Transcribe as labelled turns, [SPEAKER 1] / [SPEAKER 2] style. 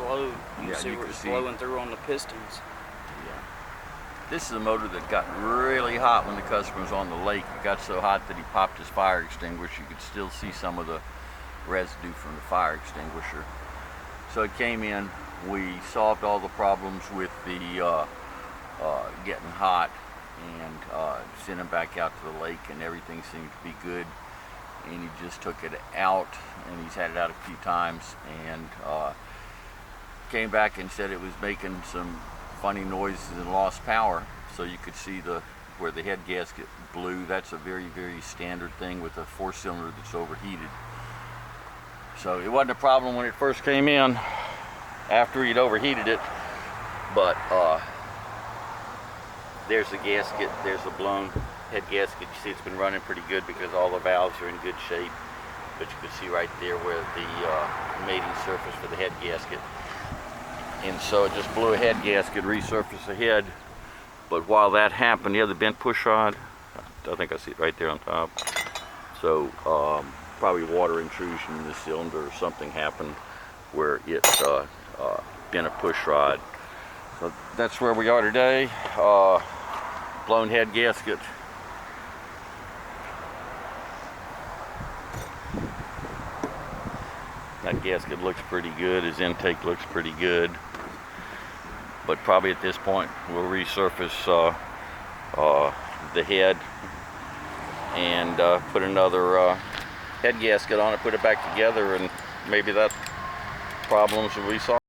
[SPEAKER 1] flowed. You
[SPEAKER 2] Yeah,
[SPEAKER 1] see
[SPEAKER 2] you
[SPEAKER 1] where
[SPEAKER 2] could
[SPEAKER 1] it's
[SPEAKER 2] see.
[SPEAKER 1] flowing through on the pistons.
[SPEAKER 2] Yeah. This is a motor that got really hot when the customer was on the lake. It got so hot that he popped his fire extinguisher. You could still see some of the residue from the fire extinguisher. So it came in. We solved all the problems with the getting hot and sent him back out to the lake, and everything seemed to be good. And he just took it out, and he's had it out a few times, and came back and said it was making some funny noises and lost power. So you could see where the head gasket blew. That's a very standard thing with a 4-cylinder that's overheated. So it wasn't a problem when it first came in, after he'd overheated it, but there's the gasket, there's the blown head gasket. You see it's been running pretty good because all the valves are in good shape, but you can see right there where the mating surface for the head gasket. And so it just blew a head gasket, resurfaced the head. But while that happened, you have the bent push rod. I think I see it right there on top. So probably water intrusion in the cylinder or something happened where it bent a push rod. So that's where we are today. Blown head gasket. That gasket looks pretty good. His intake looks pretty good. But probably at this point we'll resurface the head and put another head gasket on it, put it back together, and maybe that problems will be solved.